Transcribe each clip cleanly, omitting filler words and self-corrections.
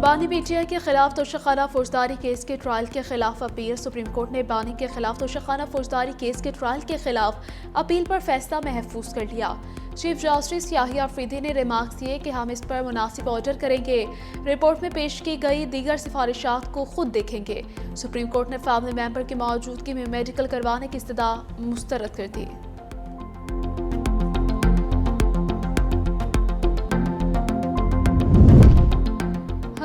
बानी पीटीआई के खिलाफ तोशाखाना फौजदारी केस के ट्रायल के खिलाफ अपील। सुप्रीम कोर्ट ने बानी के खिलाफ तोशाखाना फौजदारी केस के ट्रायल के खिलाफ अपील पर फैसला महफूज कर लिया। चीफ जस्टिस याहिया अफरीदी ने रिमार्क्स दिए कि हम इस पर मुनासिब ऑर्डर करेंगे, रिपोर्ट में पेश की गई दीगर सिफारिशात को खुद देखेंगे। सुप्रीम कोर्ट ने फैमिली मेंबर की मौजूदगी में मेडिकल करवाने की इस्तदा मुस्तरद कर दी।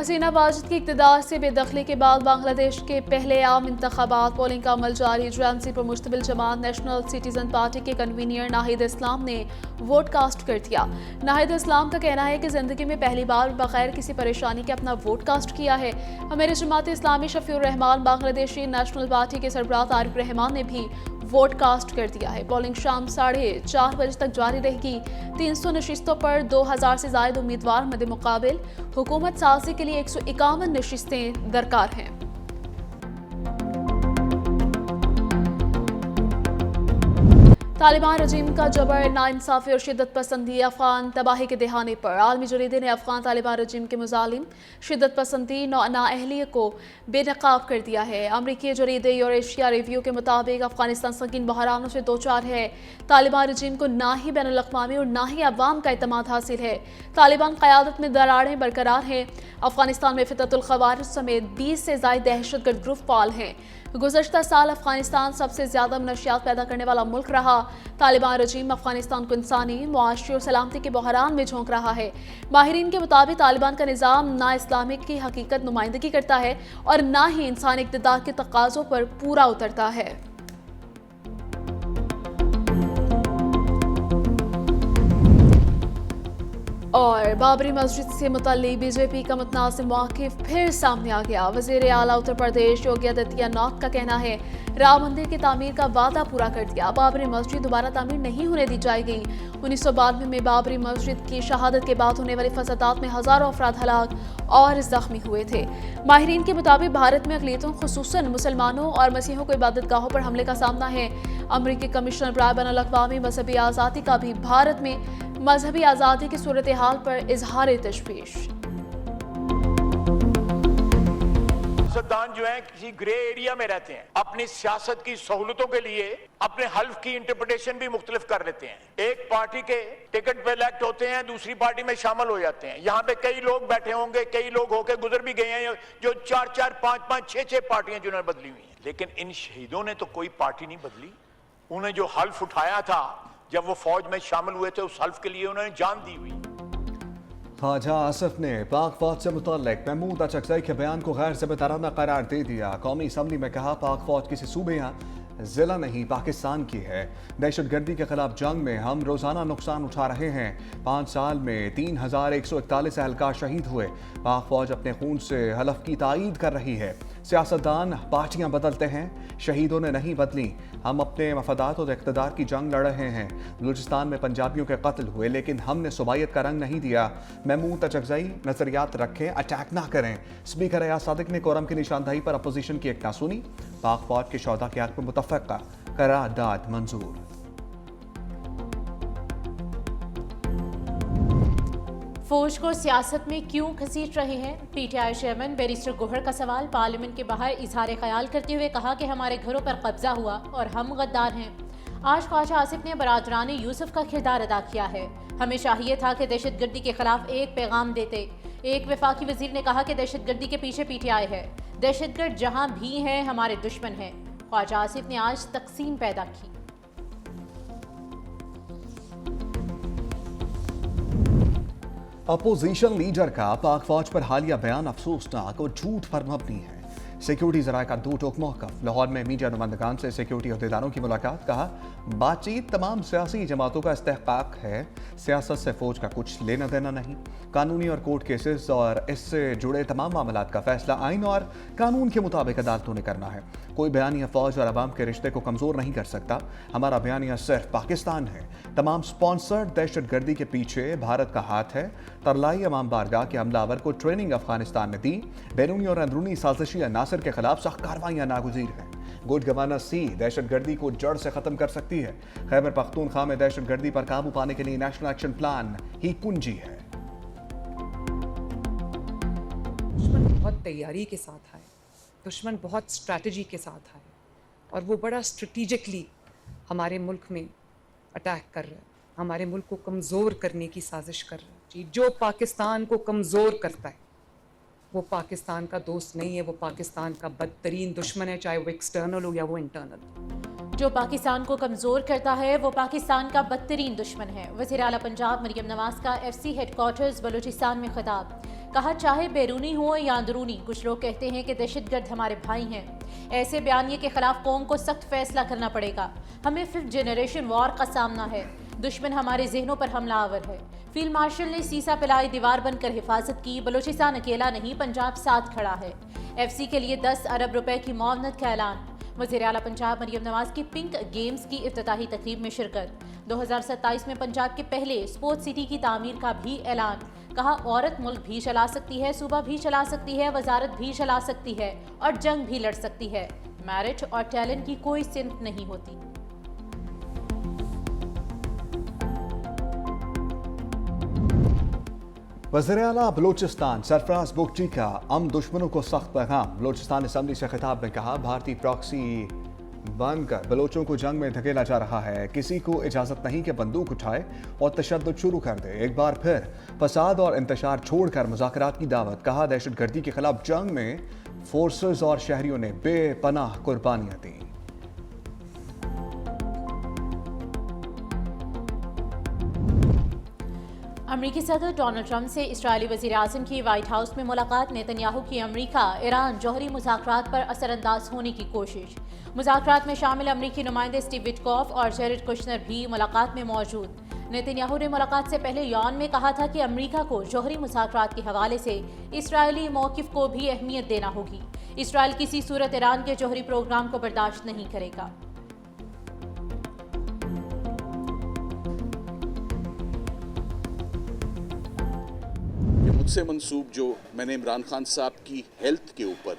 हसीना वाजिद की इक़्तिदार से बेदखली के बाद बांग्लादेश के पहले आम इंतखाबात पोलिंग का अमल जारी। जेएमसी पर मुश्तमिल जमात नेशनल सिटीजन पार्टी के कन्वीनर नाहिद इस्लाम ने वोट कास्ट कर दिया। नाहिद इस्लाम का कहना है कि जिंदगी में पहली बार बगैर किसी परेशानी के अपना वोट कास्ट किया है। अमीर जमात इस्लामी शफीउर रहमान बांग्लादेशी नेशनल पार्टी के सरबराह तारिक रहमान ने भी वोट कास्ट कर दिया है। पोलिंग शाम 4:30 बजे तक जारी रहेगी। 300 नशिस्तों पर 2000 से ज्यादा उम्मीदवार मद्दे मुकाबिल। हुकूमत साजी के लिए 151 नशिस्तें दरकार हैं। तालिबान रजीम का जबर, नाइंसाफी और शिद्दत पसंदी अफगान तबाही के दहाने पर। आलमी जरीदे ने अफगान तालिबान रजीम के मुजालिम शिद्दत पसंदी नाअहली को बेनकाब कर दिया है। अमरीकी जरीदे यूरेशिया रिव्यू के मुताबिक अफगानिस्तान संगीन बहरानों से दो चार है। तालिबान रजीम को ना ही बैनुल अक़वामी और ना ही अवाम का एतमाद हासिल है। तालिबान क़यादत में दरारें बरकरार हैं। अफगानिस्तान में फितरतुल ख़वारिज समेत 20 से ज़ायद दहशतगर्द ग्रुप फाल हैं। गुज़श्ता साल अफगानिस्तान सबसे ज़्यादा मनशियात पैदा करने वाला मुल्क रहा। तालिबान रजीम अफगानिस्तान को इंसानी, मुआशी और सलामती के बहरान में झोंक रहा है। माहिरीन के मुताबिक तालिबान का निज़ाम ना इस्लामिक की हकीकत नुमाइंदगी करता है और ना ही इंसानी इक़्तिदार के तकाज़ों पर पूरा उतरता है। और बाबरी मस्जिद से मुतल्लिक़ बीजेपी का मुतनासिब मौक़िफ़ फिर सामने आ गया। वज़ीर आला उत्तर प्रदेश योगी आदित्यनाथ का कहना है, राम मंदिर की तामीर का वादा पूरा कर दिया, बाबरी मस्जिद दोबारा तामीर नहीं होने दी जाएगी। 1992 में बाबरी मस्जिद की शहादत के बाद होने वाली फसादात में हज़ारों अफराद हलाक और ज़ख्मी हुए थे। माहिरीन के मुताबिक भारत में अक़लियतों ख़ुसूसन मुसलमानों और मसीहों को इबादत गाहों पर हमले का सामना है। अमरीकी कमिश्नर बराए बैनुल अक़वामी मजहबी आज़ादी का भी भारत में मजहबी आज़ादी की सूरत हाल पर इजहार तशवीश। सियासतदान जो है किसी ग्रे एरिया में रहते हैं, अपनी सियासत की सहूलतों के लिए अपने हल्फ की इंटरप्रिटेशन भी मुख्तलिफ कर लेते हैं। एक पार्टी के टिकट पे इलेक्ट होते हैं, दूसरी पार्टी में शामिल हो जाते हैं। यहाँ पे कई लोग बैठे होंगे, कई लोग होके गुजर भी गए हैं जो 4-4, 5-5, 6-6 पार्टियां जिन्होंने बदली हुई हैं। लेकिन इन शहीदों ने तो कोई पार्टी नहीं बदली। उन्हें जो हल्फ उठाया था जब वो फौज में शामिल हुए थे, उस हल्फ के लिए उन्होंने जान दी हुई। ख्वाजा आसिफ ने पाक फौज से मुतल्लिक महमूद अचकज़ई के बयान को गैर ज़िम्मेदाराना करार दे दिया। कौमी असम्बली में कहा, पाक फौज किसी सूबे या ज़िला नहीं पाकिस्तान की है। दहशतगर्दी के खिलाफ जंग में हम रोज़ाना नुकसान उठा रहे हैं। 5 साल में 3141 एहलकार शहीद हुए। पाक फौज अपने खून से हलफ की तायीद कर रही है। सियासतदान पार्टियां बदलते हैं, शहीदों ने नहीं बदली। हम अपने मफादात और इक़्तिदार की जंग लड़ रहे हैं। बलूचिस्तान में पंजाबियों के कत्ल हुए, लेकिन हमने सुबायत का रंग नहीं दिया। महमूद अचकज़ई नजरियात रखें, अटैक ना करें। स्पीकर अयाज सादिक ने कोरम की निशानदही पर अपोजिशन की एक ना सुनी। पाक फौज के शोधा के हक में मुतफ़क़ा करारदाद मंजूर। फौज को सियासत में क्यों घसीट रहे हैं? पीटीआई चेयरमैन बैरिस्टर गोहर का सवाल। पार्लियामेंट के बाहर इजहार ख्याल करते हुए कहा कि हमारे घरों पर कब्जा हुआ और हम गद्दार हैं। आज ख्वाजा आसिफ ने बरादरान यूसुफ का किरदार अदा किया है। हमें चाहिए था कि दहशतगर्दी के खिलाफ एक पैगाम देते। एक वफाकी वजीर ने कहा कि दहशतगर्दी के पीछे पीटीआई है। दहशतगर्द जहां भी हैं हमारे दुश्मन हैं। ख्वाजा आसिफ ने आज तकसीम पैदा की। अपोजिशन लीडर का पाक फौज पर हालिया बयान अफसोसनाक और झूठ पर मबनी है। सिक्योरिटी ज़राए का 2 टोक मौक़िफ़। लाहौर में मीडिया नुमाइंदगान से सिक्योरिटी अहदेदारों की मुलाकात। कहा, बातचीत तमाम सियासी जमातों का इस्तेहकाक है, सियासत से फौज का कुछ लेना देना नहीं। कानूनी और कोर्ट केसेस और इससे जुड़े तमाम मामलात का फैसला आइन और कानून के मुताबिक अदालतों ने करना है। कोई बयानिया फौज और अवाम के रिश्ते को कमज़ोर नहीं कर सकता। हमारा बयानिया सिर्फ पाकिस्तान है। तमाम स्पॉन्सर्ड दहशतगर्दी के पीछे भारत का हाथ है। तरलाई अवाम बारगाह के हमलावर को ट्रेनिंग अफगानिस्तान ने दी। बैरूनी और अंदरूनी साजिशी अनासर के खिलाफ सख्त कार्रवाइयां नागुज़ीर हैं। गुड गवर्नेंस सी दहशतगर्दी को जड़ से खत्म कर सकती है। खैबर पख्तूनख्वा में दहशतगर्दी पर काबू पाने के लिए नेशनल एक्शन प्लान ही कुंजी है। بہت تیاری کے ساتھ آئے, دشمن بہت اسٹریٹجی کے ساتھ آئے, اور وہ بڑا اسٹریٹجکلی ہمارے ملک میں اٹیک کر رہا ہے, ہمارے ملک کو کمزور کرنے کی سازش کر رہا ہے. جی, جو پاکستان کو کمزور کرتا ہے وہ پاکستان کا دوست نہیں ہے, وہ پاکستان کا بدترین دشمن ہے, چاہے وہ ایکسٹرنل ہو یا وہ انٹرنل. جو پاکستان کو کمزور کرتا ہے وہ پاکستان کا بدترین دشمن ہے. وزیر اعلیٰ پنجاب مریم نواز کا FCC ہیڈ کوارٹرز بلوچستان میں خطاب. کہا چاہے بیرونی ہو یا اندرونی, کچھ لوگ کہتے ہیں کہ دہشت گرد ہمارے بھائی ہیں. ایسے بیانیے کے خلاف قوم کو سخت فیصلہ کرنا پڑے گا. ہمیں 5th جنریشن وار کا سامنا ہے. دشمن ہمارے ذہنوں پر حملہ آور ہے. فیلڈ مارشل نے سیسا پلائی دیوار بن کر حفاظت کی. بلوچستان اکیلا نہیں, پنجاب ساتھ کھڑا ہے. FCC کے لیے 10 ارب روپے کی معاونت کا اعلان. وزیر اعلیٰ پنجاب مریم نواز کی پنک گیمز کی افتتاحی تقریب میں شرکت. 2027 میں پنجاب کے پہلے اسپورٹس سٹی کی تعمیر کا بھی اعلان. کہا عورت ملک بھی چلا سکتی ہے, صوبہ بھی چلا سکتی ہے, وزارت بھی چلا سکتی ہے اور جنگ بھی لڑ سکتی ہے. میرٹ اور ٹیلنٹ کی کوئی صنف نہیں ہوتی. وزیر اعلیٰ بلوچستان سرفراز بگٹی کا دشمنوں کو سخت پیغام. بلوچستان اسمبلی سے خطاب میں کہا بھارتی پراکسی بن کر بلوچوں کو جنگ میں دھکیلا جا رہا ہے. کسی کو اجازت نہیں کہ بندوق اٹھائے اور تشدد شروع کر دے. ایک بار پھر فساد اور انتشار چھوڑ کر مذاکرات کی دعوت. کہا دہشت گردی کے خلاف جنگ میں فورسز اور شہریوں نے بے پناہ قربانیاں دیں. امریکی صدر ڈونلڈ ٹرمپ سے اسرائیلی وزیر اعظم کی وائٹ ہاؤس میں ملاقات. نیتنیاہو کی امریکہ ایران جوہری مذاکرات پر اثر انداز ہونے کی کوشش. مذاکرات میں شامل امریکی نمائندے اسٹیو وٹکوف اور جیرڈ کشنر بھی ملاقات میں موجود. نیتنیاہو نے ملاقات سے پہلے یون میں کہا تھا کہ امریکہ کو جوہری مذاکرات کے حوالے سے اسرائیلی موقف کو بھی اہمیت دینا ہوگی. اسرائیل کسی صورت ایران کے جوہری پروگرام کو برداشت نہیں کرے گا. مجھ سے منسوب جو میں نے عمران خان صاحب کی ہیلتھ کے اوپر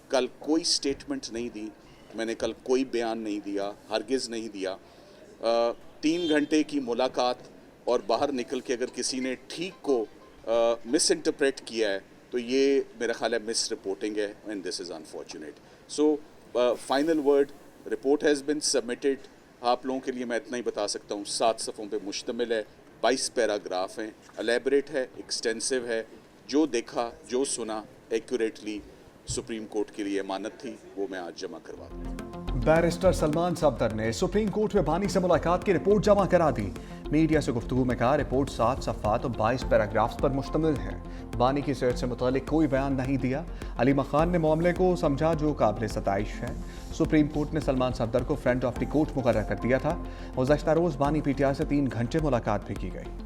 کل کوئی سٹیٹمنٹ نہیں دی, میں نے کل کوئی بیان نہیں دیا, ہرگز نہیں دیا. 3 گھنٹے کی ملاقات اور باہر نکل کے اگر کسی نے ٹھیک کو مس انٹرپریٹ کیا ہے تو یہ میرا خیال ہے مس رپورٹنگ ہے, and this is unfortunate. So final word report has been submitted. آپ لوگوں کے لیے میں اتنا ہی بتا سکتا ہوں, 7 صفحوں پہ مشتمل ہے, 22 پیراگراف ہیں, الیبریٹ ہے, ایکسٹینسو ہے. جو دیکھا جو سنا ایکوریٹلی سپریم کورٹ کے لیے امانت تھی, وہ میں آج جمع کروا دوں. بیرسٹر سلمان صفدر نے سپریم کورٹ میں بانی سے ملاقات کی رپورٹ جمع کرا دی. میڈیا سے گفتگو میں کہا رپورٹ 7 صفحات اور 22 پیراگرافز پر مشتمل ہے. بانی کی صحت سے متعلق کوئی بیان نہیں دیا. علیمہ خان نے معاملے کو سمجھا جو قابل ستائش ہے. سپریم کورٹ نے سلمان صفدر کو فرنٹ آف دی کورٹ مقرر کر دیا تھا. گزشتہ روز بانی PTI سے 3 گھنٹے ملاقات بھی کی گئی.